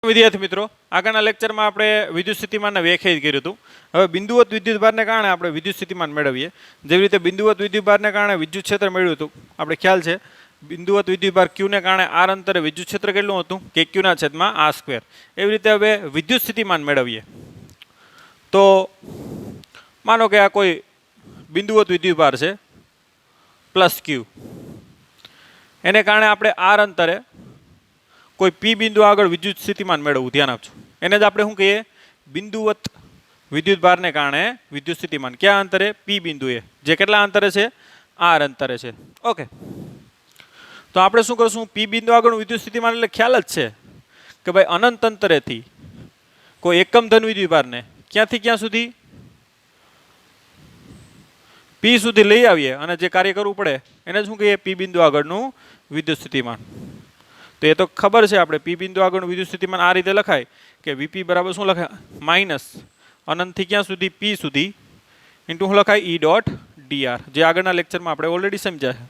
વિદ્યાર્થી મિત્રો, આગળના લેક્ચરમાં આપણે વિદ્યુત સ્થિતિમાનને વ્યાખ્યાયિત કર્યું હતું. હવે બિંદુવત વિદ્યુતભારને કારણે આપણે વિદ્યુત સ્થિતિમાન મેળવીએ. જેવી રીતે બિંદુવત વિદ્યુતભારને કારણે વિદ્યુત ક્ષેત્ર મેળવ્યું હતું, આપણે ખ્યાલ છે બિંદુવત વિદ્યુતભાર ક્યુને કારણે આર અંતરે વિદ્યુત ક્ષેત્ર કેટલું હતું કે ક્યુના છેદમાં આર સ્ક્વેર. એવી રીતે હવે વિદ્યુત સ્થિતિમાન મેળવીએ. તો માનો કે આ કોઈ બિંદુવત વિદ્યુતભાર છે પ્લસ ક્યુ, એને કારણે આપણે આર અંતરે કોઈ પી બિંદુ આગળ વિદ્યુત સ્થિતિમાન મેળવવું. ધ્યાન આપજો, એને જ આપણે શું કહીએ? બિંદુવત વિદ્યુતભારને કારણે વિદ્યુત સ્થિતિમાન. ક્યાં અંતરે? પી બિંદુએ, જે કેટલા અંતરે છે? આર અંતરે છે. ઓકે, તો આપણે શું કરશું? પી બિંદુ આગળનું વિદ્યુત સ્થિતિમાન એટલે ખ્યાલ જ છે કે ભાઈ અનંત અંતરેથી કોઈ એકમ ધન વિદ્યુતભારને ક્યાંથી ક્યાં સુધી? પી સુધી લઈ આવીએ અને જે કાર્ય કરવું પડે એને શું કહીએ? પી બિંદુ આગળનું વિદ્યુત સ્થિતિમાન. તો એ તો ખબર છે આપણે, પી બિંદુ આગળનું વિદ્યુત સ્થિતિમાન આ રીતે લખાય કે વીપી બરાબર શું લખાય? માઇનસ અનંતથી ક્યાં સુધી? પી સુધી ઇન્ટુ શું લખાય? ઈ ડોટ ડીઆર, જે આગળના લેક્ચરમાં આપણે ઓલરેડી સમજ્યા છે.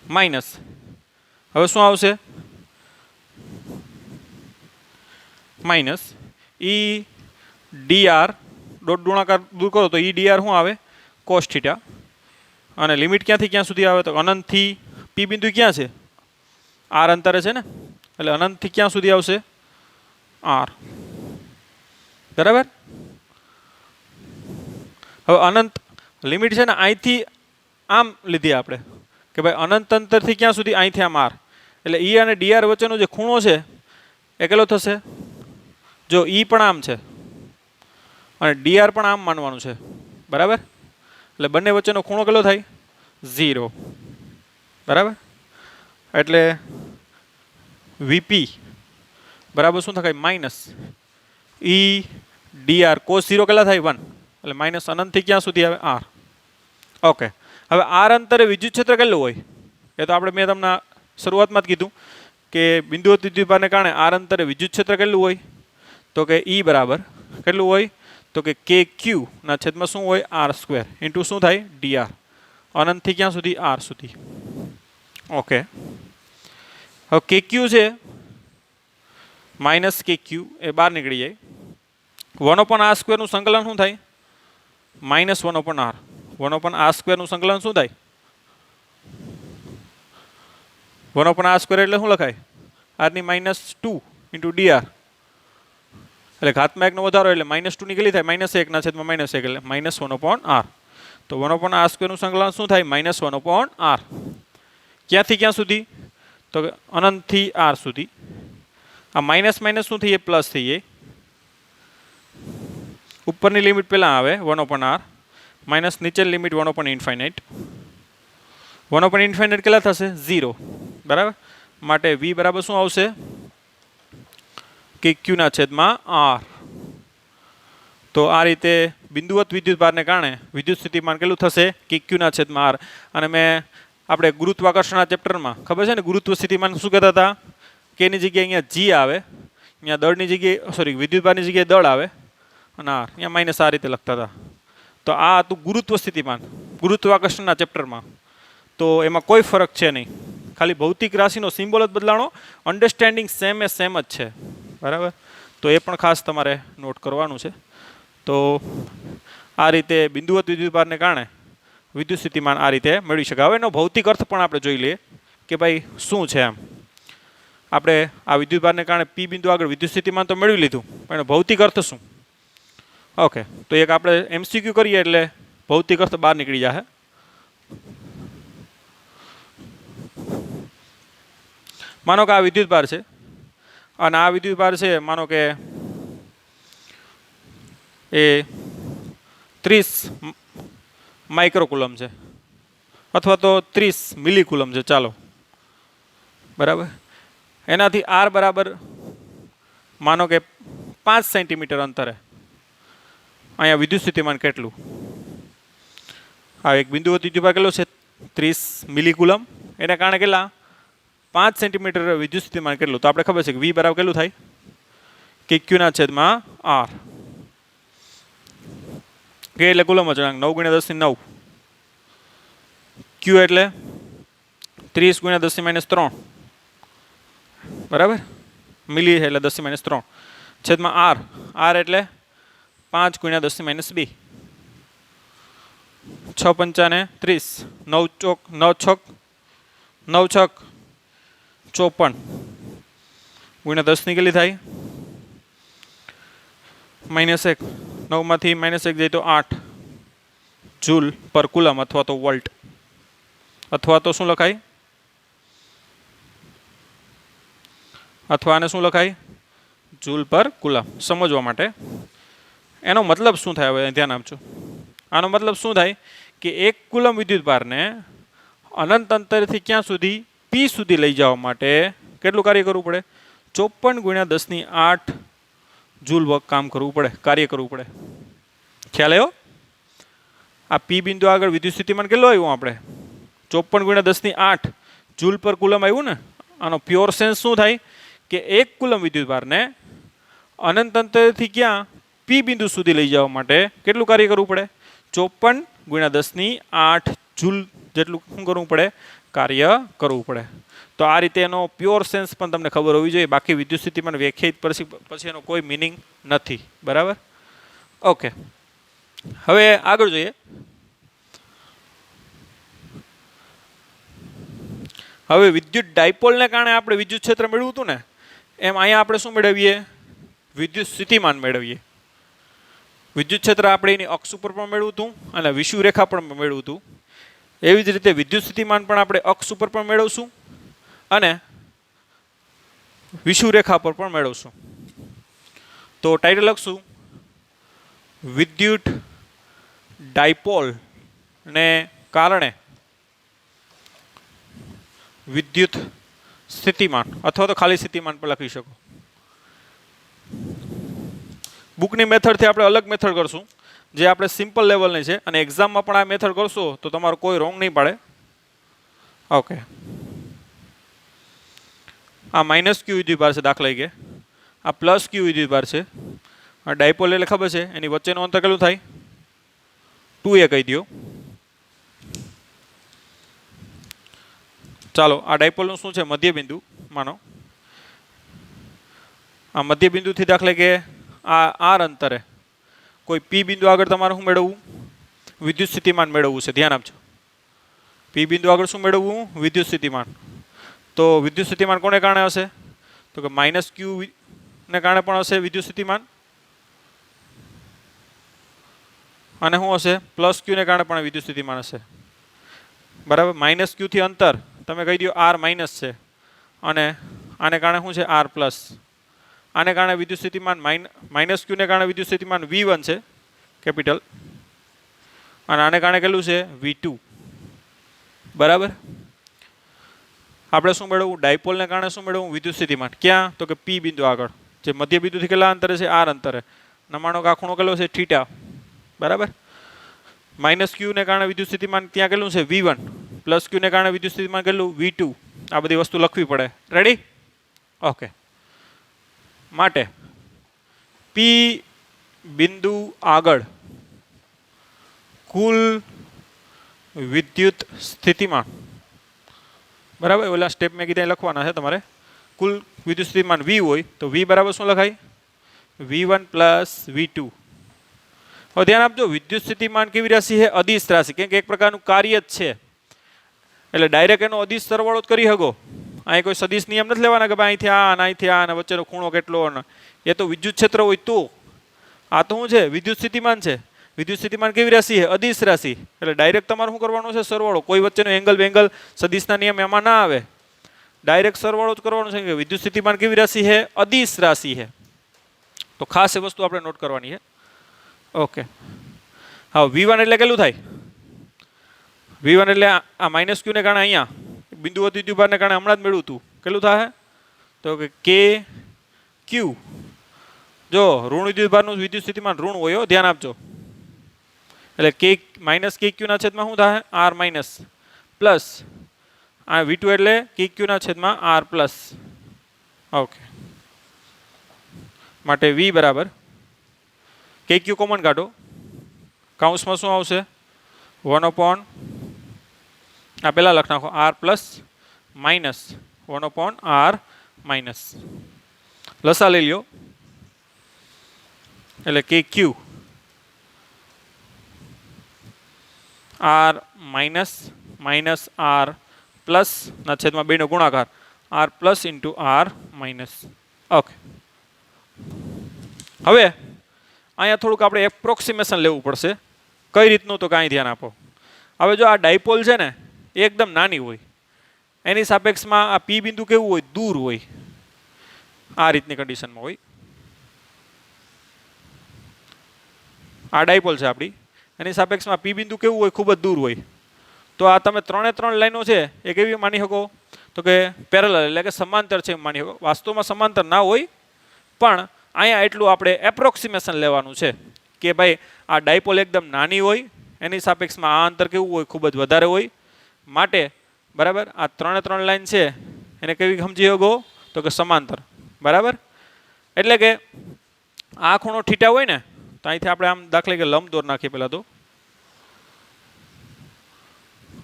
માઇનસ હવે શું આવશે? માઇનસ ઈ ડીઆર ડોટ ગુણાકાર દૂર કરો તો ઈ ડીઆર શું આવે? Cos theta. અને લિમિટ ક્યાંથી ક્યાં સુધી આવે? તો અનંતથી પી બિંદુ ક્યાં છે? આર અંતરે છે ને, એટલે અનંતથી ક્યાં સુધી આવશે? આર. બરાબર. હવે અનંત લિમિટ છે ને અહીંથી આમ લીધી આપણે કે ભાઈ અનંત અંતરથી ક્યાં સુધી? અહીંથી આમ આર. એટલે ઈ અને ડીઆર વચ્ચેનો જે ખૂણો છે એ કેટલો થશે? જો ઈ પણ આમ છે અને ડીઆર પણ આમ માનવાનું છે. બરાબર. એટલે બંને વચ્ચેનો ખૂણો કેટલો થાય? 0. બરાબર. એટલે વીપી બરાબર શું થાય? માઇનસ ઈ ડીઆર કોસ 0 કેટલા થાય? 1. એટલે માઇનસ અનંતથી ક્યાં સુધી આવે? આર. ઓકે, હવે આર અંતરે વિદ્યુત ક્ષેત્ર કેટલું હોય એ તો આપણે મેં તમને શરૂઆતમાં જ કીધું કે બિંદુવત વિદ્યુતભારને કારણે આર અંતરે વિદ્યુત ક્ષેત્ર કેટલું હોય? તો કે ઈ બરાબર કેટલું હોય? તો કે કે ક્યુ ના છેદમાં શું હોય? આર સ્ક્વેર ઇન્ટુ શું થાય? ડીઆર. અનંતથી ક્યાં સુધી? આર સુધી. ઓકે, હવે કે ક્યુ છે માઇનસ કે ક્યુ એ બહાર નીકળી જાય. 1/r સ્ક્વેરનું સંકલન શું થાય? Minus 1/r. 1/r સ્ક્વેરનું સંકલન શું થાય? 1/r સ્ક્વેર એટલે શું લખાય? આરની -2 ઇન્ટુ ડીઆર. એટલે ઘાતમાં એકનો વધારો એટલે -2 નીકળી થાય -1 ના છેદમાં -1 એટલે -1/r. તો 1/r સ્ક્વેરનું સંકલન શું થાય? -1/r. ક્યાંથી ક્યાં સુધી? તો અનંતથી આર સુધી. આ માઇનસ માઇનસ શું થઈ જાય? પ્લસ થઈ જાય. ઉપરની લિમિટ પહેલાં આવે 1/r, માઇનસ નીચેની લિમિટ 1/∞. 1/∞ કેટલા થશે? 0. બરાબર. માટે વી બરાબર શું આવશે? કે ક્યુના છેદમાં આર. તો આ રીતે બિંદુવત વિદ્યુતભારને કારણે વિદ્યુત સ્થિતિમાન કેટલું થશે? કે ક્યુના છેદમાં આર. અને મેં આપણે ગુરુત્વાકર્ષણના ચેપ્ટરમાં ખબર છે ને, ગુરુત્વ સ્થિતિમાન શું કહેતા હતા? કેની જગ્યાએ અહીંયા જી આવે, અહીંયા દળની જગ્યાએ સોરી વિદ્યુતભારની જગ્યાએ દળ આવે અને આર અહીંયા માઇનસ આ રીતે લખતા હતા. તો આ હતું ગુરુત્વ સ્થિતિમાન ગુરુત્વાકર્ષણના ચેપ્ટરમાં. તો એમાં કોઈ ફરક છે નહીં, ખાલી ભૌતિક રાશિનો સિમ્બોલ જ બદલાણો, અન્ડરસ્ટેન્ડિંગ સેમ જ છે. બરાબર. તો એ પણ ખાસ તમારે નોટ કરવાનું છે. તો આ રીતે બિંદુવત વિદ્યુતભારને કારણે વિદ્યુત સ્થિતિમાન આ રીતે મેળવી શકાય. હવે એનો ભૌતિક અર્થ પણ આપણે જોઈ લઈએ કે ભાઈ શું છે એમ. આપણે આ વિદ્યુતભારને કારણે પી બિંદુ આગળ વિદ્યુત સ્થિતિમાન તો મેળવી લીધું, પણ એનો ભૌતિક અર્થ શું? ઓકે, તો એક આપણે એમસીક્યુ કરીએ એટલે ભૌતિક અર્થ બહાર નીકળી જશે. માનો કે આ વિદ્યુતભાર છે અને આ વિદ્યુતભાર છે માનો કે એ 30 માઇક્રોકુલમ છે અથવા તો 30 મિલીકુલમ છે. ચાલો, બરાબર. એનાથી આર બરાબર માનો કે 5 સેન્ટીમીટર અંતરે અહીંયા વિદ્યુત સ્થિતિમાન કેટલું? આ એક બિંદુવત વિદ્યુતભાર કેટલો છે? 30 મિલીકુલમ. એને કારણે કેટલા? 5 સેન્ટીમીટર વિદ્યુત સ્થિતિમાન કેટલું? તો આપણે ખબર છે કે વી બરાબર કેટલું થાય? કે ક્યુના છેદમાં આર. કે એટલે કુલમ અચળાંક 9 × 10⁹ ક્યુ એટલે 30 × 10⁻³ બરાબર. મિલી એટલે 10⁻³ છેદમાં આર. આર એટલે 5 × 10⁻². 6 × 5 = 30. 9 ચોક 9 છક 9 છક 54 ગુણ્યા 10 ની કેટલી થાય? -1. 9 માંથી -1 જાય તો 8 જૂલ પર કુલમ અથવા તો વોલ્ટ, અથવા તો શું લખાય? અથવા આને શું લખાય? જૂલ પર કુલમ. સમજવા માટે એનો મતલબ શું થાય હવે ધ્યાન આપજો. આનો મતલબ શું થાય કે 1 કુલમ વિદ્યુતભારને અનંત અંતરથી ક્યાં સુધી? P સુધી લઈ જવા માટે કેટલું કાર્ય કરવું પડે? 54 × 10⁸ જૂલ વર્ક કામ કરવું પડે, કાર્ય કરવું પડે. ખ્યાલ આવ્યો? આ P બિંદુ આગળ વિદ્યુત સ્થિતિમાન કેટલું આવ્યું આપણે? 54 × 10⁸ જૂલ પર કુલમ આવ્યું ને. આનો પ્યોર સેન્સ શું થાય કે 1 કુલમ વિદ્યુતભારને અનંત અંતરથી ક્યાં? P બિંદુ સુધી લઈ જવા માટે કેટલું કાર્ય કરવું પડે? 54 × 10⁸ જૂલ જેટલું શું કરવું પડે? કાર્ય કરવું પડે. તો આ રીતે એનો પ્યોર સેન્સ પણ તમને ખબર હોવી જોઈએ. બાકી વિદ્યુત સ્થિતિમાન વ્યાખ્યાયિત પછી એનો કોઈ મિનિંગ નથી. બરાબર? ઓકે, હવે આગળ જોઈએ. હવે વિદ્યુત ડાયપોલને કારણે આપણે વિદ્યુત ક્ષેત્ર મેળવ્યું હતું ને, એમ અહીંયા આપણે શું મેળવીએ? વિદ્યુત સ્થિતિમાન મેળવીએ. વિદ્યુત ક્ષેત્ર આપણે એની અક્ષ ઉપર પણ મેળવ્યું હતું અને વિષુવરેખા પણ મેળવ્યું હતું. એવી જ રીતે વિદ્યુત સ્થિતિમાન પણ આપણે અક્ષ ઉપર પણ મેળવશું અને વિષુવરેખા પર પણ મેળવશું. તો ટાઇટલ લખશું વિદ્યુત ડાયપોલ ને કારણે વિદ્યુત સ્થિતિમાન, અથવા તો ખાલી સ્થિતિમાન પણ લખી શકો. બુકની મેથડથી આપણે અલગ મેથડ કરશું જે આપણે સિમ્પલ લેવલની છે, અને એક્ઝામમાં પણ આ મેથડ કરશો તો તમારો કોઈ રોંગ નહીં પાડે. ઓકે, આ -Q વિદ્યુતભાર છે દાખલા તરીકે, આ +Q વિદ્યુતભાર છે. આ ડાયપોલ એટલે ખબર છે એની વચ્ચેનું અંતર કેટલું થાય? 2a કહી દો. ચાલો, આ ડાયપોલનું શું છે? મધ્ય બિંદુ માનો. આ મધ્ય બિંદુથી દાખલા કે આ આર અંતરે કોઈ P બિંદુ આગળ તમારે શું મેળવવું? વિદ્યુત સ્થિતિમાન મેળવવું છે. ધ્યાન આપજો. P બિંદુ આગળ શું મેળવવું? વિદ્યુત સ્થિતિમાન. તો વિદ્યુત સ્થિતિમાન કોને કારણે હશે? તો કે -Q ને કારણે પણ હશે વિદ્યુત સ્થિતિમાન, અને શું હશે? +Q ને કારણે પણ વિદ્યુત સ્થિતિમાન હશે. બરાબર? -Q થી અંતર તમે કહી દો R- છે, અને આને કારણે શું છે? R+. આને કારણે વિદ્યુત સ્થિતિમાન -Q ને કારણે વિદ્યુત સ્થિતિમાન V1 છે કેપિટલ, અને આને કારણે કેટલું છે? V2. બરાબર? આપણે શું મેળવવું? ડાયપોલને કારણે શું મેળવવું? વિદ્યુત સ્થિતિમાન. ક્યાં? તો કે P બિંદુ આગળ, જે મધ્ય બિંદુથી કેટલા અંતરે છે? R અંતરે. નમાણો કે આ ખૂણો કેટલો છે? θ. બરાબર? -Q ને કારણે વિદ્યુત સ્થિતિમાન ત્યાં કેટલું છે? V1. +Q ને કારણે વિદ્યુત સ્થિતિમાન કેટલું? V2. આ બધી વસ્તુ લખવી પડે. રેડી? ઓકે. માટે P બિંદુ આગળ કુલ વિદ્યુત સ્થિતિમાન, બરાબર? ઓલા સ્ટેપ મેં કીધા લખવાના છે તમારે. કુલ વિદ્યુત સ્થિતિમાન V હોય તો V બરાબર શું લખાય? V1 + V2. હવે ધ્યાન આપજો, વિદ્યુત સ્થિતિમાન કેવી રાશિ છે? અદિશ રાશિ. કેમ કે એક પ્રકારનું કાર્ય જ છે, એટલે ડાયરેક્ટ એનો અદિશ સરવાળો જ કરી શકો. અહીં કોઈ સદિશ નિયમ નથી લેવાના કે ભાઈ અહીંથી આ અને અહીંથી આ અને વચ્ચેનો ખૂણો કેટલો, અને એ તો વિદ્યુત ક્ષેત્ર હોય તો. આ તો શું છે? વિદ્યુત સ્થિતિમાન છે. વિદ્યુત સ્થિતિમાન કેવી રાશિ છે? અદિશ રાશિ. એટલે ડાયરેક્ટ તમારે શું કરવાનું છે? સરવાળો. કોઈ વચ્ચેનો એંગલ સદિશના નિયમ એમાં ના આવે, ડાયરેક્ટ સરવાળો જ કરવાનો છે. કે વિદ્યુત સ્થિતિમાન કેવી રાશિ છે? અદિશ રાશિ છે. તો ખાસ એ વસ્તુ આપણે નોટ કરવાની છે. ઓકે, હા, V1 એટલે કેટલું થાય? V1 એટલે આ -Q ને કારણે અહીંયા બિંદુ વિદ્યુતભારને કારણે હમણાં જ મેળવ્યું હતું. કેટલું થાય? તો કે KQ. જો ઋણ વિદ્યુતભારનું વિદ્યુત સ્થિતિમાન ઋણ હોય, ધ્યાન આપજો. એટલે -KQ ના છેદમાં શું થાય? R- પ્લસ આ V2 એટલે KQ ના છેદમાં R+. ઓકે, માટે V બરાબર KQ કોમન કાઢો, કાઉન્સમાં શું આવશે? 1/, આ પહેલા લખ નાખો R+- 1/R-. લસા લઈ લ્યો એટલે કે Q R minus minus R plus ના છેદમાં બેનો ગુણાકાર R plus into R minus. Okay, હવે અહીંયા થોડુંક આપણે એપ્રોક્સિમેશન લેવું પડશે. કઈ રીતનું? તો કાંઈ ધ્યાન આપો. હવે જો આ ડાયપોલ છે ને એ એકદમ નાની હોય, એની સાપેક્ષમાં આ પી બિંદુ કેવું હોય? દૂર હોય. આ રીતની કન્ડિશનમાં હોય. આ ડાયપોલ છે આપણી, એની સાપેક્ષમાં પી બિંદુ કેવું હોય? ખૂબ જ દૂર હોય. તો આ તમે 3 લાઈનો છે એ કેવી માની શકો? તો કે પેરેલલ એટલે કે સમાંતર છે એમ માની શકો. વાસ્તવમાં સમાંતર ના હોય, પણ અહીંયા એટલું આપણે એપ્રોક્સિમેશન લેવાનું છે કે ભાઈ આ ડાયપોલ એકદમ નાની હોય, એની સાપેક્ષમાં આ અંતર કેવું હોય? ખૂબ જ વધારે હોય. માટે બરાબર આ 3 લાઈન છે એને કેવી સમજી શકો? તો કે સમાંતર. બરાબર, એટલે કે આ ખૂણો થીટા હોય ને તો અહીંથી આપણે આમ દાખલા કે લંબ દોર નાખીએ. પહેલાં તો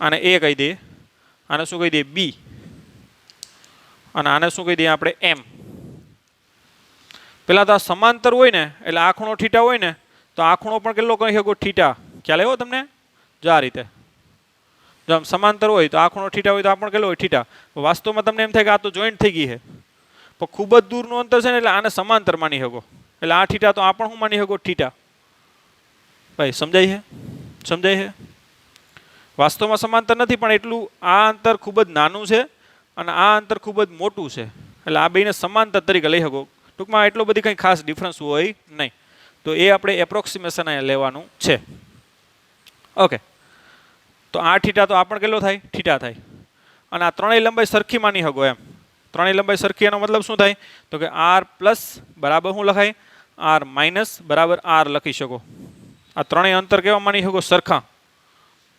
આને એ કહી દઈએ, આને શું કહી દઈએ? બી, અને આને શું કહી દઈએ આપણે? એમ. પેલા તો આ સમાંતર હોય ને એટલે આ ખૂણો થીટા હોય ને તો આ ખૂણો પણ કેટલો કહી શકો? થીટા. ખ્યાલ આવ્યો તમને? જો આ રીતે જો આમ સમાંતર હોય તો આ ખૂણો થીટા હોય તો આ પણ કેટલો હોય? થીટા. વાસ્તવમાં તમને એમ થાય કે આ તો જોઈન્ટ થઈ ગઈ છે, પણ ખૂબ જ દૂરનું અંતર છે ને એટલે આને સમાંતર માની શકો. એટલે આ થીટા તો આ પણ હું માની શકો? થીટા. ભાઈ સમજાય છે? સમજાય છે? વાસ્તવમાં સમાંતર નથી, પણ એટલું આ અંતર ખૂબ જ નાનું છે અને આ અંતર ખૂબ જ મોટું છે, એટલે આ બેને સમાંતર તરીકે લઈ શકો. ટૂંકમાં એટલો બધી કંઈ ખાસ ડિફરન્સ હોય નહીં. તો એ આપણે એપ્રોક્સિમેશન અહીંયા લેવાનું છે. ઓકે, તો આ થીટા તો આ પણ કેટલો થાય? થીટા થાય. અને આ ત્રણેય લંબાઈ સરખી માની શકો એમ. ત્રણેય લંબાઈ સરખી એનો મતલબ શું થાય? તો કે આર પ્લસ બરાબર શું લખાય? આર માઇનસ બરાબર આર લખી શકો. આ ત્રણેય અંતર કેવા માની શકો? સરખા.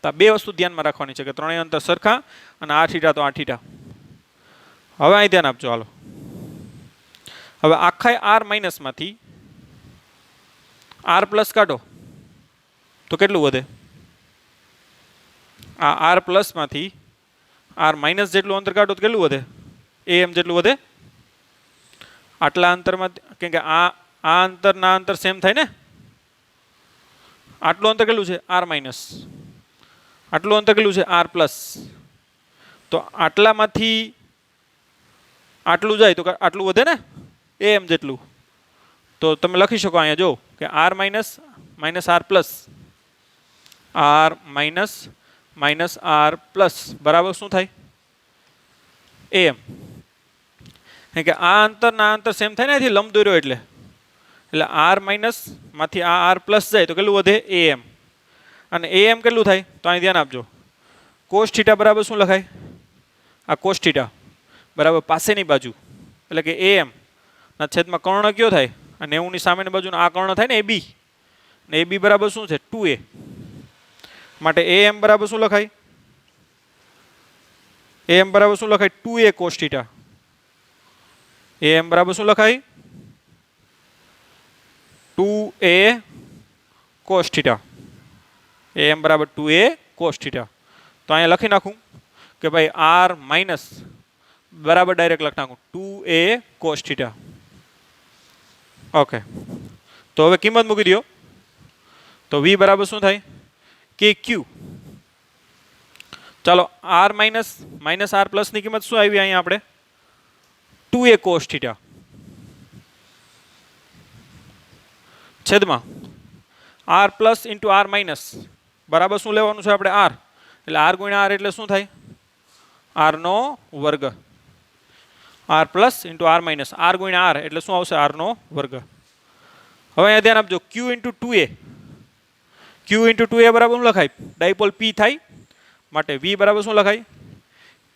તો બે વસ્તુ ધ્યાનમાં રાખવાની છે કે ત્રણેય અંતર સરખા અને આ થીટા તો આ થીટા. હવે અહીં ધ્યાન આપજો. હાલો, હવે આખા આર માઇનસમાંથી આર પ્લસ કાઢો તો કેટલું વધે? આ આર પ્લસમાંથી આર માઇનસ જેટલું અંતર કાઢો તો કેટલું વધે? એ એમ જેટલું વધે. આટલા અંતરમાં કેમ કે આ અંતરના અંતર સેમ થાય ને. આટલું અંતર કેટલું છે? R minus. આટલું અંતર કેટલું છે? R plus. તો આટલામાંથી આટલું જાય તો આટલું વધે ને, એ એમ જેટલું. તો તમે લખી શકો અહીંયા જો કે R minus minus R plus, R minus minus R plus બરાબર શું થાય? એમ. કે આ અંતર સેમ થાય ને અહીંથી લંબ દોર્યો એટલે આર માઇનસ માંથી આ આર પ્લસ જાય તો કેટલું વધે? એ એમ. અને એ એમ કેટલું થાય? તો અહીં ધ્યાન આપજો. કોસ થીટા બરાબર શું લખાય? આ કોસ થીટા બરાબર પાસેની બાજુ એટલે કે એ એમ ના છેદમાં કર્ણ કયો થાય? આ 90 ની સામેની બાજુનો આ કર્ણ થાય ને, એ બી. ને એ બી બરાબર શું છે? 2a. માટે એ એમ બરાબર શું લખાય? એ એમ બરાબર શું લખાય? 2a cos theta. એ એમ બરાબર શું લખાય? 2a cos theta. એ એમ બરાબર 2a કોસ થીટા. તો અહીંયા લખી નાખું કે ભાઈ આર માઇનસ બરાબર ડાયરેક્ટ લખી નાખું 2a કોસ થીટા. ઓકે, તો હવે કિંમત મૂકી દો. તો v બરાબર શું થાય? કે ક્યુ. ચાલો, R minus minus R plus ની કિંમત શું આવી અહીંયા આપણે? 2a કોસ થીટા છેદમાં R plus into R minus બરાબર શું લેવાનું છે આપણે? આર. એટલે આર ગુણ્યા આર એટલે શું થાય? આર નો વર્ગ. R plus into R minus R ગુણ્યા આર એટલે શું આવશે? આર નો વર્ગ. હવે અહીંયા ધ્યાન આપજો. ક્યુ ઇન્ટુ 2a, ક્યુ ઇન્ટુ 2a બરાબર શું લખાય? ડાયપોલ પી થાય. માટે v બરાબર શું લખાય?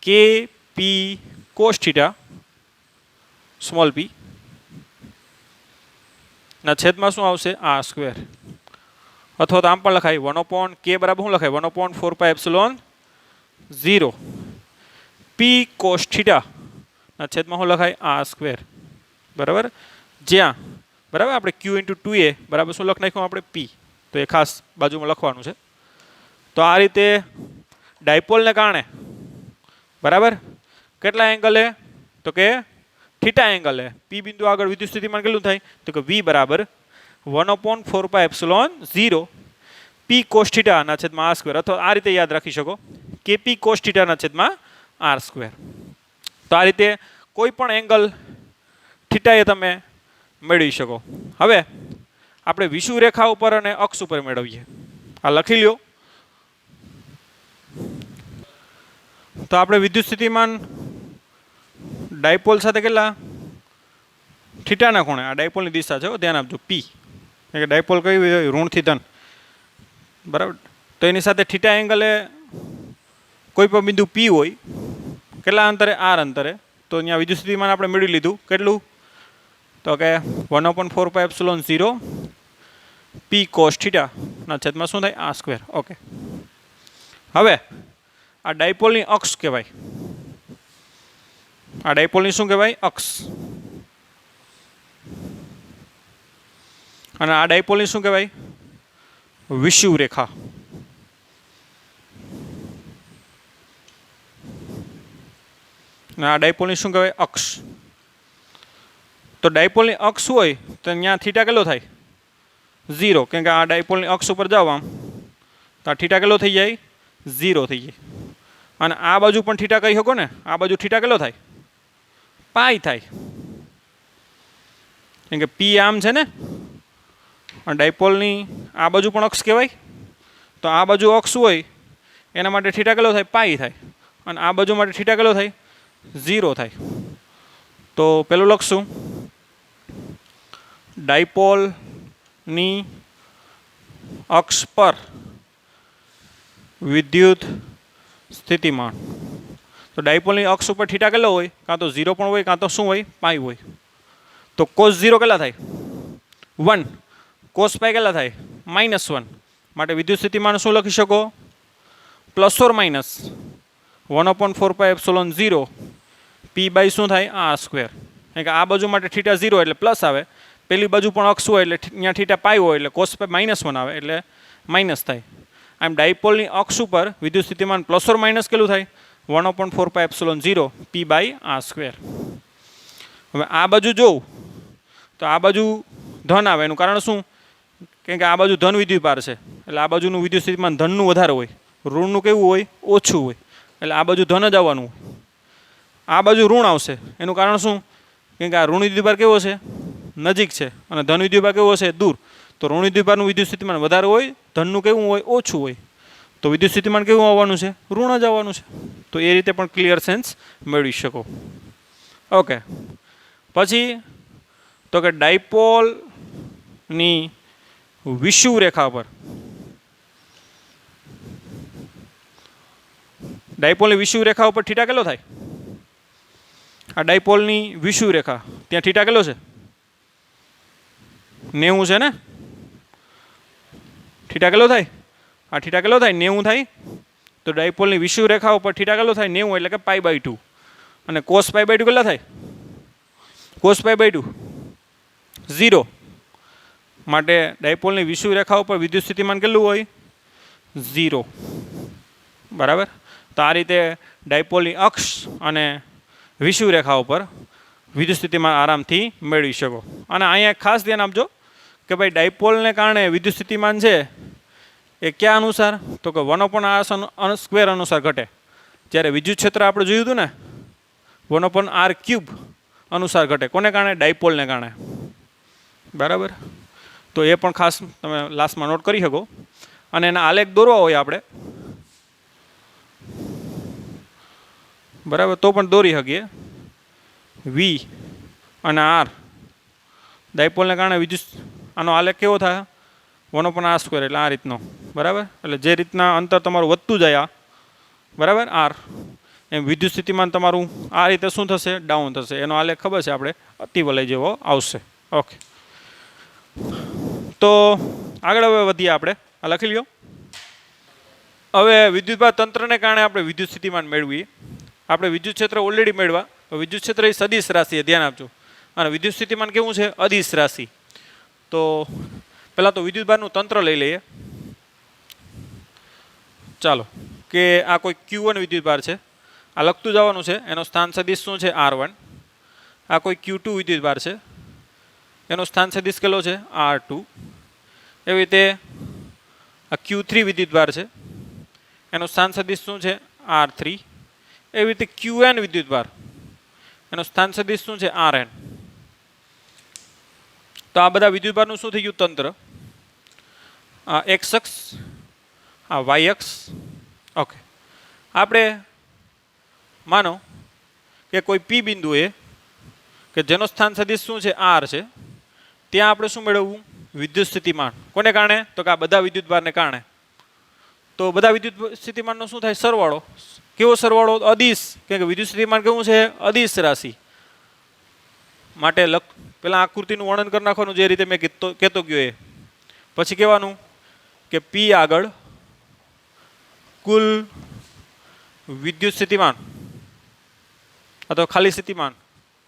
કે પી કોસ થીટા સ્મોલ p ના છેદમાં શું આવશે? આ સ્ક્વેર. અથવા તો આમ પણ લખાય 1/k બરાબર શું લખાય? 1/4πε0 p cos થીટા ના છેદમાં શું લખાય? આ સ્ક્વેર. બરાબર, જ્યાં બરાબર આપણે q ઇન્ટુ 2a બરાબર શું લખી નાખ્યું આપણે? p. તો એ ખાસ બાજુમાં લખવાનું છે. તો આ રીતે ડાયપોલને કારણે બરાબર કેટલા એંગલે? તો કે થીટા એંગલ હે, પી બિંદુ આગળ વિદ્યુત સ્થિતિમાન કેટલું થાય તો કે V બરાબર 1/4πε0 પી કોસ થીટા ના છેદમાં આર સ્ક્વેર, અથવા આ રીતે યાદ રાખી શકો કે પી કોસ થીટા ના છેદમાં આર સ્ક્વેર. તો આ રીતે કોઈ પણ એંગલ થીટા એ તમે મેળવી શકો. હવે આપણે વિષુવ રેખા ઉપર અને અક્ષ ઉપર મેળવીએ. આ લખી લ્યો. તો આપણે વિદ્યુત સ્થિતિમાન ડાયપોલ સાથે કેટલા થીટાના ખૂણે, આ ડાયપોલની દિશા છે, ધ્યાન આપજો, પી એટલે ડાયપોલ કઈ હોય ઋણથી ધન, બરાબર. તો એની સાથે થીટા એંગલે કોઈ પણ બિંદુ પી હોય કેટલા અંતરે, આર અંતરે, તો અહીંયા વિદ્યુત સ્થિતિમાન આપણે મેળવી લીધું કેટલું તો કે 1/4πε0 પી કોસ થીટા ના છેદમાં શું થાય આર સ્ક્વેર. ઓકે. હવે આ ડાયપોલની અક્ષ કહેવાય, આ ડાયપોલની શું કહેવાય અક્ષ, અને આ ડાયપોલની શું કહેવાય વિષુવ રેખા. આ ડાયપોલની શું કહેવાય અક્ષ. તો ડાયપોલની અક્ષ હોય તો અહીંયા થીટા કેટલો થાય 0, કેમ કે આ ડાયપોલની અક્ષ ઉપર જાઓ આમ તો આ થીટા કેટલો થઈ જાય 0 થઈ જાય. અને આ બાજુ પણ થીટા કહી શકો ને, આ બાજુ થીટા કેટલો થાય પાઈ થાય, કેમ કે પી આમ છે ને, અને ડાયપોલની આ બાજુ પણ અક્ષ કહેવાય. તો આ બાજુ અક્ષ હોય એના માટે થીટા કેટલો થાય પાઈ થાય, અને આ બાજુ માટે થીટા કેટલો થાય 0 થાય. તો પેલું લખશું ડાયપોલની અક્ષ પર વિદ્યુત સ્થિતિમાન. તો ડાયપોલની અક્ષ ઉપર થીટા કેટલો હોય, કાં તો 0 પણ હોય, કાં તો શું હોય પાઈ હોય. તો કોસ 0 કેટલા થાય 1, કોસ પાઈ કેટલા થાય -1. માટે વિદ્યુત સ્થિતિમાન શું લખી શકો +/-1/4πε0 પી બાય શું થાય આર સ્ક્વેર. કારણ કે આ બાજુ માટે થીટા 0 એટલે પ્લસ આવે, પેલી બાજુ પણ અક્ષ હોય એટલે અહીંયા થીટા પાઈ હોય એટલે કોસ પાઈ -1 આવે એટલે માઇનસ થાય. આમ ડાયપોલની અક્ષ ઉપર વિદ્યુત સ્થિતિમાન ± કેટલું થાય 1/4πε0 પી બાય આર સ્ક્વેર. હવે આ બાજુ જોઉં તો આ બાજુ ધન આવે, એનું કારણ શું, કેમ કે આ બાજુ ધન વિદ્યુતભાર છે એટલે આ બાજુનું વિદ્યુત સ્થિતિમાન ધનનું વધારે હોય, ઋણનું કેવું હોય ઓછું હોય, એટલે આ બાજુ ધન જ આવવાનું હોય. આ બાજુ ઋણ આવશે, એનું કારણ શું, કેમ કે આ ઋણ વિદ્યુતભાર કેવો છે નજીક છે, અને ધન વિદ્યુતભાર કેવો છે દૂર. તો ઋણ વિદ્યુતભારનું વિદ્યુત સ્થિતિમાન વધારે હોય, ધનનું કેવું હોય ઓછું હોય, તો વિદ્યુત સ્થિતિમાન કેવું આવવાનું છે ઋણ જ આવવાનું છે. તો એ રીતે પણ ક્લિયર સેન્સ મેળવી શકો. ઓકે. પછી તો કે ડાયપોલની વિષુવ રેખા પર, ડાયપોલની વિષુવ રેખા ઉપર થીટા કેટલો થાય, આ ડાયપોલની વિષુવ રેખા ત્યાં થીટા કેટલો છે 90 છે ને, થીટા કેટલો થાય આ થીટા કેટલો થાય 90 થાય. તો ડાયપોલની વિષુવ રેખા ઉપર થીટા કેટલો થાય 90 એટલે કે π/2, અને કોસ π/2 કેટલા થાય કોસ π/2 0. માટે ડાયપોલની વિષુવ રેખા ઉપર વિદ્યુત સ્થિતિમાન કેટલું હોય 0, બરાબર. તો આ રીતે ડાયપોલની અક્ષ અને વિષુવ રેખા ઉપર વિદ્યુત સ્થિતિમાન આરામથી મેળવી શકો. અને અહીંયા ખાસ ધ્યાન આપજો કે ભાઈ ડાયપોલને કારણે વિદ્યુત સ્થિતિમાન છે એ ક્યાં અનુસાર તો કે 1/r² અનુસાર ઘટે. જ્યારે વિદ્યુત ક્ષેત્ર આપણે જોયું હતું ને 1/r³ અનુસાર ઘટે. કોને કારણે ડાયપોલને કારણે, બરાબર. તો એ પણ ખાસ તમે લાસ્ટમાં નોટ કરી શકો. અને એના આલેખ દોરવા હોય આપણે, બરાબર, તો પણ દોરી શકીએ. વી અને આર ડાયપોલને કારણે વિદ્યુત, આનો આલેખ કેવો થાય 1/r², એટલે આ રીતનો, બરાબર. એટલે જે રીતના અંતર તમારું વધતું જાય બરાબર આર, એમ વિદ્યુત સ્થિતિમાન તમારું આ રીતે શું થશે ડાઉન થશે. એનો આલેખ ખબર છે આપણે અતિવલય જેવો આવશે. ઓકે. તો આગળ હવે વધીએ આપણે, આ લખી લ્યો. હવે વિદ્યુતભાર તંત્રને કારણે આપણે વિદ્યુત સ્થિતિમાન મેળવીએ. આપણે વિદ્યુત ક્ષેત્ર ઓલરેડી મેળવા, વિદ્યુત ક્ષેત્ર એ સદિશ રાશિ, ધ્યાન આપજો. અને વિદ્યુત સ્થિતિમાન કેવું છે અદિશ રાશિ. તો પહેલાં તો વિદ્યુતભારનું તંત્ર લઈ લઈએ. ચાલો કે આ કોઈ Q1 વિદ્યુતભાર છે, આ લખતું જવાનું છે. એનો સ્થાન સદિશ શું છે R1, આ કોઈ Q2 વિદ્યુતભાર છે, એનો સ્થાન સદિશ કેટલો છે R2. એવી રીતે આ Q3 વિદ્યુતભાર છે, એનો સ્થાન સદિશ શું છે R3. એવી રીતે Qn વિદ્યુતભાર, એનો સ્થાન સદિશ શું છે Rn. તો આ બધા વિદ્યુતભારનું શું થઈ ગયું તંત્ર. આ x અક્ષ, આ y અક્ષ. ઓકે, આપણે માનો કે કોઈ P બિંદુએ કે જેનો સ્થાન સદિશ શું છે R છે, ત્યાં આપણે શું મેળવવું વિદ્યુત સ્થિતિમાન. કોને કારણે? તો કે આ બધા વિદ્યુતભારને કારણે. તો બધા વિદ્યુત સ્થિતિમાનનો શું થાય સરવાળો. કેવો સરવાળો? અદિશ. કે વિદ્યુત સ્થિતિમાન કેવું છે અદિશ રાશિ. માટે પેલા આકૃતિનું વર્ણન કરી નાખવાનું જે રીતે મેં કહેતો ગયો એ. પછી કહેવાનું કે P આગળ કુલ વિદ્યુત સ્થિતિમાન અથવા ખાલી સ્થિતિમાન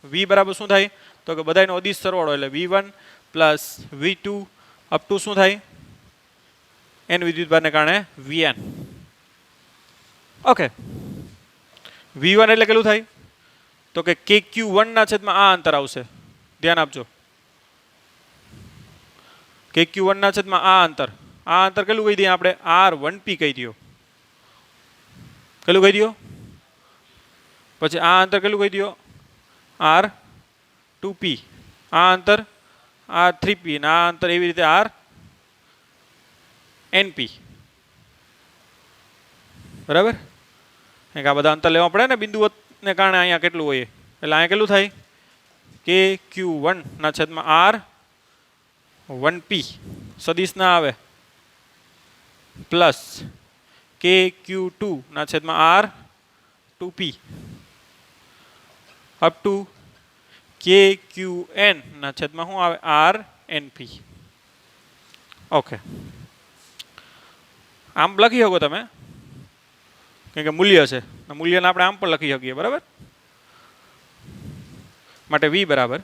V બરાબર શું થાય? તો કે બધાનો અદિશ સરવાળો એટલે V1 plus V2 up to શું થાય n વિદ્યુતભારને કારણે Vn. ઓકે, V1 એટલે કેટલું થાય? તો કે KQ1 ના છેદમાં આ અંતર આવશે. ધ્યાન આપજો, KQ1 ના છેદમાં આ અંતર કેટલું કહી દઈએ આપણે? R1P કહી દો. કેટલું કહી દો? પછી આ અંતર કેટલું કહી દો? R2P. આ અંતર R3P અને આ અંતર એવી રીતે RNP. બરાબર? આ બધા અંતર લેવા પડે ને બિંદુઓને કારણે. અહીંયા કેટલું હોય એટલે અહીંયા કેટલું થાય? KQ1 ના છેદમાં R1P સદિશ ના આવે પ્લસ KQ2 ના છેદમાં R2P અપ ટુ KQN ના છેદમાં શું આવે RNP. ઓકે, આમ લખી શકો તમે, કેમ કે મૂલ્ય છે, મૂલ્યને આપણે આમ પણ લખી શકીએ. બરાબર? માટે V બરાબર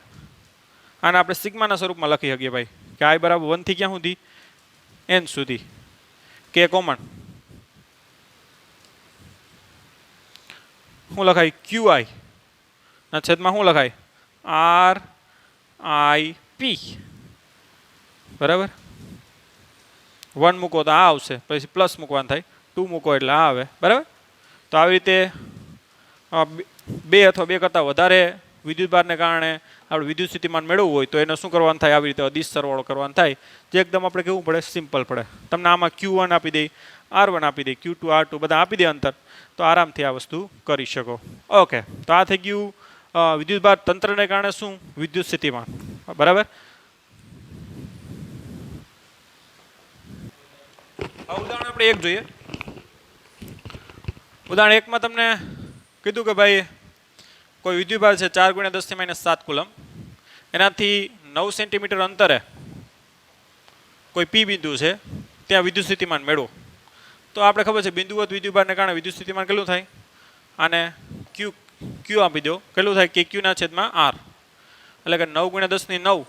આને આપણે સિગ્માના સ્વરૂપમાં લખી શકીએ ભાઈ, કે I બરાબર 1 થી ક્યાં સુધી? n સુધી. K કોમન શું લખાય? QI ના છેદમાં શું લખાય? RIP. બરાબર? 1 મૂકો તો આ આવશે, પછી પ્લસ મૂકવાનું થાય, 2 મૂકો એટલે આ આવે. બરાબર? તો આવી રીતે બે અથવા બે કરતાં વધારે વિદ્યુતભારને કારણે આપણે વિદ્યુત સ્થિતિમાન મેળવવું હોય તો એને શું કરવાનું થાય? આવી રીતે અદિશ સરવાળો કરવાનું થાય, જે એકદમ આપણે કેવું પડે? સિમ્પલ પડે. તમને આમાં Q1 આપી દે, R1 આપી દે, Q2 R2 બધા આપી દે અંતર, તો આરામથી આ વસ્તુ કરી શકો. ઓકે, તો આ થઈ ગયું વિદ્યુતભાર તંત્રને કારણે શું? વિદ્યુત સ્થિતિમાન. બરાબર? ઉદાહરણ આપણે એક જોઈએ. ઉદાહરણ એકમાં તમને કીધું કે ભાઈ કોઈ વિદ્યુતભાર છે 4 × 10⁻⁷ કુલમ, એનાથી 9 સેન્ટીમીટર અંતરે કોઈ P બિંદુ છે, ત્યાં વિદ્યુત સ્થિતિમાન મેળવો. તો આપણે ખબર છે બિંદુવત વિદ્યુતભારને કારણે વિદ્યુત સ્થિતિમાન કેટલું થાય? આને Q આપી દો. કેટલું થાય? KQ ના છેદમાં R. એટલે કે 9 × 10⁹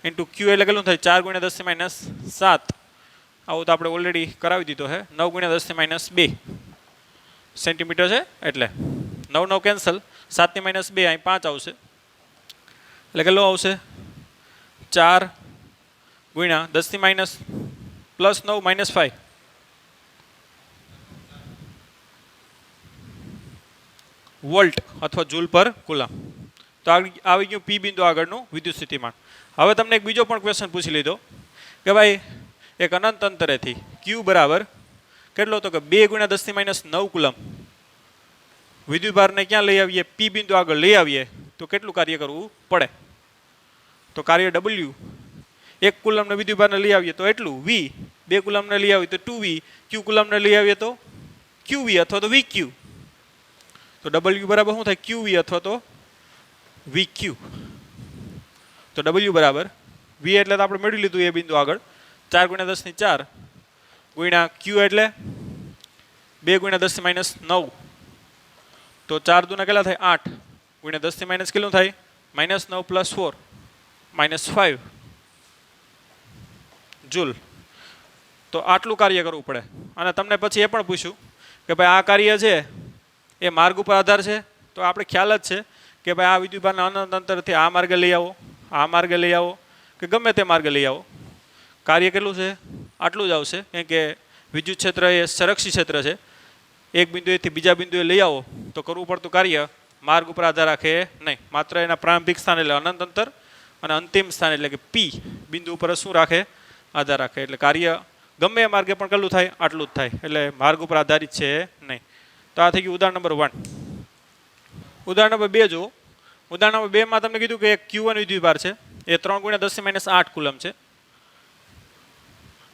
ઇન્ટુ Q એટલે કેટલું થાય? 4 × 10⁻⁷. આવું તો આપણે ઓલરેડી કરાવી દીધો છે. 9 × 10⁻2 સેન્ટીમીટર છે એટલે 9 9 કેન્સલ, 7 ની -2 અહીં 5 આવશે. એટલે કેટલો આવશે? 4 × 10⁻+9 -5 વોલ્ટ અથવા જૂલ પર કુલમ. તો આવી ગયું P બિંદુ આગળનું વિદ્યુત સ્થિતિમાન. હવે તમને એક બીજો પણ ક્વેશ્ચન પૂછી લીધો કે ભાઈ એક અનંત અંતરેથી Q બરાબર કેટલો? તો કે 2 × 10⁻9 કુલમ વિદ્યુતભારને ક્યાં લઈ આવીએ? P બિંદુ આગળ લઈ આવીએ તો કેટલું કાર્ય કરવું પડે? તો કાર્ય W. 1 કુલમને વિદ્યુતભારને લઈ આવીએ તો એટલું V. 2 કુલમને લઈ આવીએ તો 2V. Q કુલમને લઈ આવીએ તો QV અથવા તો VQ. તો W બરાબર શું થાય? QV અથવા તો VQ. તો W બરાબર V એટલે તો આપણે મેળવી લીધું એ બિંદુ આગળ 4 × 10⁴ ગુણ્યા Q એટલે 2 × 10⁻9. તો 4 દુના કેટલા થાય? 8 ગુણ્યા 10⁻ કેટલું થાય? -9 + 4 -5 જૂલ. તો આટલું કાર્ય કરવું પડે. અને તમને પછી એ પણ પૂછ્યું કે ભાઈ આ કાર્ય છે એ માર્ગ ઉપર આધાર છે. તો આપણે ખ્યાલ જ છે કે ભાઈ આ વિદ્યુતભારને અનંત અંતરથી આ માર્ગે લઈ આવો, આ માર્ગે લઈ આવો કે ગમે તે માર્ગે લઈ આવો, કાર્ય કેટલું છે? આટલું જ આવશે. કેમ કે વિદ્યુત ક્ષેત્ર એ સંરક્ષી ક્ષેત્ર છે. એક બિંદુએથી બીજા બિંદુએ લઈ આવો તો કરવું પડતું કાર્ય માર્ગ ઉપર આધાર રાખે નહીં. માત્ર એના પ્રારંભિક સ્થાન એટલે અનંત અંતર અને અંતિમ સ્થાન એટલે કે પી બિંદુ ઉપર શું રાખે? આધાર રાખે. એટલે કાર્ય ગમે એ માર્ગે પણ કેટલું થાય? આટલું જ થાય. એટલે માર્ગ ઉપર આધારિત છે નહીં. તો આ થઈ ગયું ઉદાહરણ નંબર 1. ઉદાહરણ નંબર 2 જુઓ. ઉદાહરણ નંબર 2 માં તમને કીધું કે એક Q1 વિદ્યુતભાર છે, એ 3 × 10⁻8 કુલમ છે.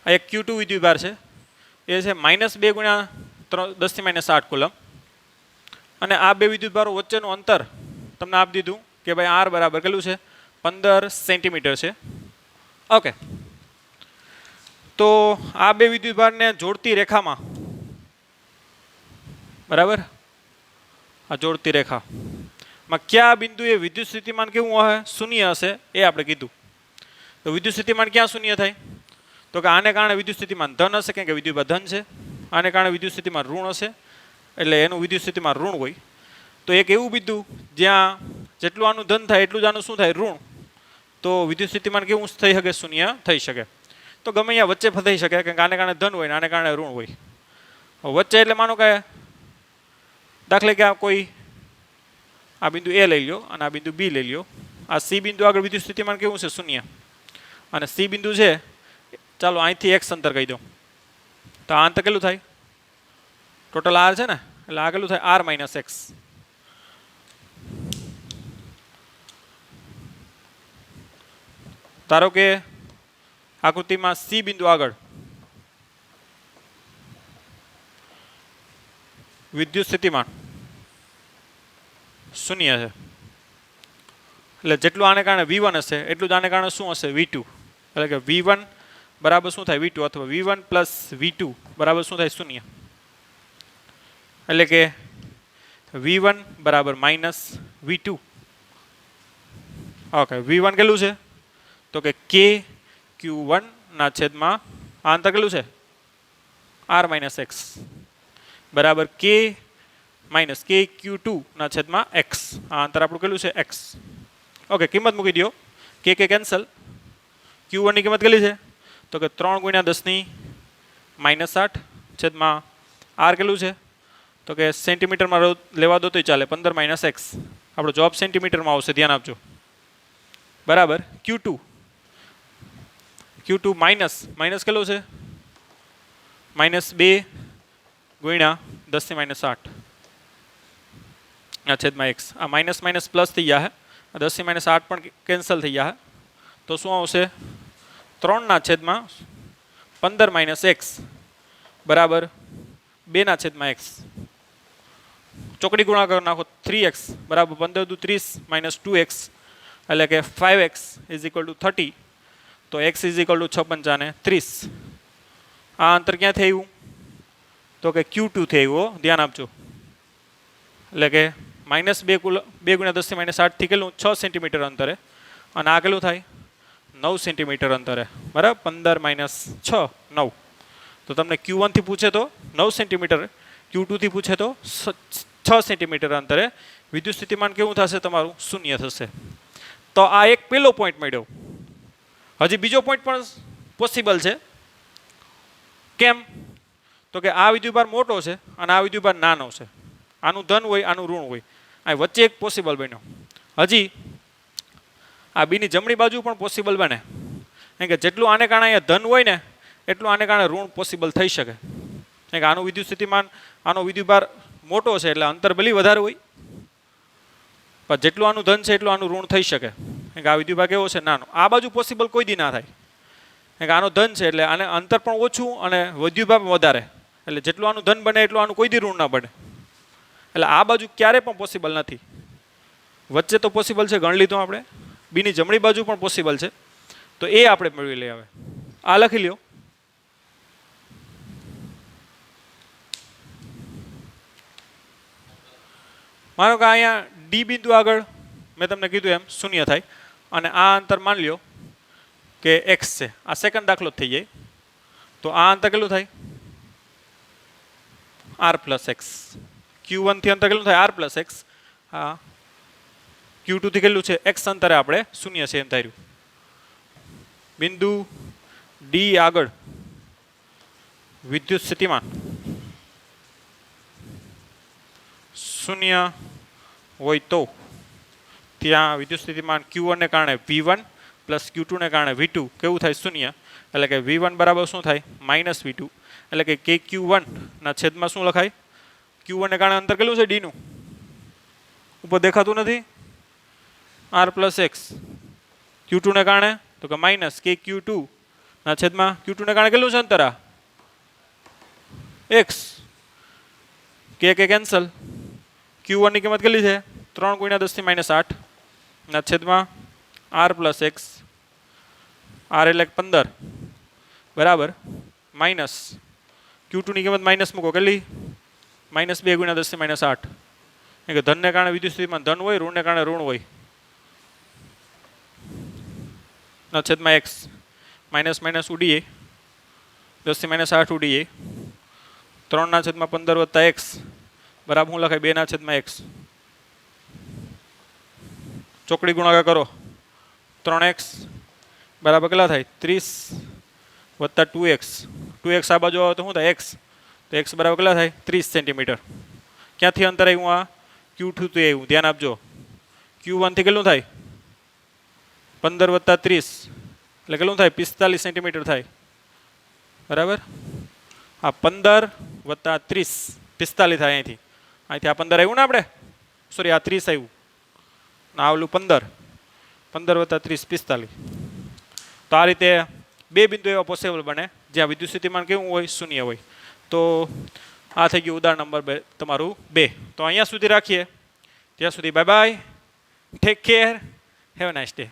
આ એક Q2 વિદ્યુતભાર છે, એ છે -2 × 10⁻8 કુલમ. અને આ બે વિદ્યુતભારો વચ્ચેનું અંતર તમને આપી દીધું કે ભાઈ R બરાબર કેટલું છે? 15 સેન્ટીમીટર છે. ઓકે, તો આ બે વિદ્યુતભારને જોડતી રેખામાં, બરાબર, આ જોડતી રેખામાં કયા બિંદુએ વિદ્યુત સ્થિતિમાન કેવું હશે? શૂન્ય હશે. એ આપણે કીધું. તો વિદ્યુત સ્થિતિમાન ક્યાં શૂન્ય થાય? તો કે આને કારણે વિદ્યુત સ્થિતિમાન ધન હશે, કેમ કે વિદ્યુતભાર ધન છે. આને કારણે વિદ્યુત સ્થિતિમાન ઋણ હશે, એટલે એનું વિદ્યુત સ્થિતિમાન ઋણ હોય. તો એક એવું બિંદુ જ્યાં જેટલું આનું ધન થાય એટલું જ આનું શું થાય? ઋણ. તો વિદ્યુત સ્થિતિમાન કેવું થઈ શકે? શૂન્ય થઈ શકે. તો ગમે અહીંયા વચ્ચે થઈ શકે, કેમ કે આને કારણે ધન હોય ને આને કારણે ઋણ હોય. વચ્ચે એટલે માનો કે દાખલે કે આ કોઈ આ બિંદુ A લઈ લો અને આ બિંદુ B લઈ લો. આ C બિંદુ આગળ વિદ્યુત સ્થિતિમાન કેવું છે? શૂન્ય. અને C બિંદુ છે, ચાલો અહીંથી x અંતર કહી દો. તો આ અંતર કેટલું થાય? ટોટલ R છે ને, એટલે આ કેટલું થાય? R - x. ધારો કે આકૃતિમાં C બિંદુ આગળ વિદ્યુત સ્થિતિમાન શૂન્ય છે. એટલે જેટલું આને કારણે V1 હશે એટલું જ આને કારણે શું હશે? V2. એટલે કે V1 બરાબર શું થાય? V2. અથવા V1 + V2 બરાબર શું થાય? શૂન્ય. એટલે કે V1 બરાબર -V2. ઓકે, V1 કેટલું છે? તો કે KQ1 ના છેદમાં આ અંતર કેટલું છે? R - x બરાબર K - KQ2 ના છેદમાં x. આ અંતર આપણું કેટલું છે? x. ઓકે, કિંમત મૂકી દો. K cancel. Q1 ની કિંમત કેટલી છે? તો કે 3 × 10⁻8 છેદમાં R કેટલું છે? તો કે સેન્ટીમીટરમાં લેવા દો તો ચાલે. 15 - x. આપણો જવાબ સેન્ટીમીટરમાં આવશે, ધ્યાન આપજો. બરાબર Q2 માઇનસ કેટલું છે? -2 × 10⁻8 આ છેદમાં x. આ માઇનસ પ્લસ થઈ ગયા. 10⁻8 પણ કેન્સલ થઈ ગયા. તો શું આવશે? 3/15 - x બરાબર 2/x. ચોકડી ગુણાકાર નાખો. 3x બરાબર 15 × 30 - 2x એટલે કે 5x = 30. તો x = 6 × 5 = 30. આ અંતર ક્યાંથી આવ્યું? તો કે Q2 થી આવ્યું. ધ્યાન આપજો. એટલે કે -2 × 10⁻8 થી કેટલું? 6 સેન્ટીમીટર અંતરે. અને આ કેટલું થાય? 9 સેન્ટીમીટર અંતરે. બરાબર 15 - 6 9. તો તમને Q1 થી પૂછે તો 9 સેન્ટીમીટર, Q2 થી પૂછે તો 6 સેન્ટીમીટર અંતરે વિદ્યુત સ્થિતિમાન કેવું થશે? તમારું શૂન્ય થશે. તો આ એક પહેલો પોઈન્ટ મળ્યો. હજી બીજો પોઈન્ટ પણ પોસિબલ છે. કેમ? તો કે આ વિદ્યુતભાર મોટો છે અને આ વિદ્યુતભાર નાનો છે. આનું ધન હોય, આનું ઋણ હોય. આ વચ્ચે એક પોસિબલ બન્યો. હજી આ બીની જમણી બાજુ પણ પોસિબલ બને. કેમ કે જેટલું આને કારણે અહીંયા ધન હોય ને એટલું આને કારણે ઋણ પોસિબલ થઈ શકે. કેમ કે આનું વિદ્યુત સ્થિતિમાન, આનો વિદ્યુતભાર મોટો છે એટલે અંતર ભલે વધારે હોય, પણ જેટલું આનું ધન છે એટલું આનું ઋણ થઈ શકે. કેમ કે આ વિદ્યુતભાર કેવો છે? નાનો. આ બાજુ પોસિબલ કોઈ દી ના થાય. કેમ કે આનો ધન છે એટલે આને અંતર પણ ઓછું અને વિદ્યુતભાર વધારે. એટલે જેટલું આનું ધન બને એટલું આનું કોઈ દી ઋણ ના બને. એટલે આ બાજુ ક્યારે પણ પોસિબલ નથી. વચ્ચે તો પોસિબલ છે, ગણ લીધું આપણે. બીની જમણી બાજુ પણ પોસિબલ છે. તો એ આપણે મેળવી લઈએ. હવે આ લખી લ્યો. માનો કે અહીંયા ડી બિંદુ આગળ મેં તમને કીધું એમ શૂન્ય થાય અને આ અંતર માન લ્યો કે x છે. આ સેકન્ડ દાખલો થઈ જાય. તો આ અંતર કેટલું થાય? R + x. Q1 થી અંતર કેટલું થાય? R + x. હા Q2 થી કેટલું છે x અંતરે આપણે શૂન્ય છે એમ ધાર્યું. બિંદુ D આગળ વિદ્યુત સ્થિતિમાન શૂન્ય હોય તો ત્યાં વિદ્યુત સ્થિતિમાન Q1 ને કારણે V1 પ્લસ Q2 ને કારણે V2 કેવું થાય શૂન્ય. એટલે કે V1 બરાબર શું થાય માઇનસ V2. એટલે કે KQ1 ના છેદમાં શું લખાય Q1 ને કારણે અંતર કેટલું છે D નું ઉપર દેખાતું નથી R પ્લસ એક્સ. Q2 ને કારણે તો કે માઇનસ KQ2 ના છેદમાં Q2 ને કારણે કેટલું છે અંતર આ x. કે કેન્સલ. Q1 ની કિંમત કેટલી છે 3 × 10⁻8 ના છેદમાં R પ્લસ એક્સ. R એટલે 15 બરાબર માઇનસ Q2 ની કિંમત માઇનસ મૂકો કેટલી -2 × 10⁻8. કે ધનને કારણે વિદ્યુત સ્થિતિમાન ધન હોય ઋણને કારણે ઋણ હોય ના છેદમાં x. માઇનસ માઇનસ ઉડી જાય 10⁻8 ઉડી જાય 3 ના છેદમાં 15 વત્તા x બરાબર શું લખાય 2 ના છેદમાં x. ચોકડી ગુણાકાર કરો 3x બરાબર કેટલા થાય 30 વત્તા 2x. 2x આ બાજુ આવે તો શું થાય x. તો x બરાબર કેટલા થાય 30 સેન્ટીમીટર. ક્યાંથી અંતર આવ્યું આ Q2 થી આવ્યું ધ્યાન આપજો. Q1 થી કેટલું થાય 15 વત્તા 30 એટલે કેટલું થાય 45 સેન્ટીમીટર થાય બરાબર. આ 15 વત્તા 30 45 થાય અહીંથી આ 15 આવ્યું ને આપણે સોરી આ 30 આવ્યું ના આવલું 15 વત્તા 30 45. તો આ રીતે બે બિંદુ એવા પોસિબલ બને જ્યાં વિદ્યુત સ્થિતિમાન કેવું હોય શૂન્ય હોય. તો આ થઈ ગયું ઉદાહરણ નંબર 2 તમારું 2. તો અહીંયા સુધી રાખીએ ત્યાં સુધી bye bye take care have a nice day.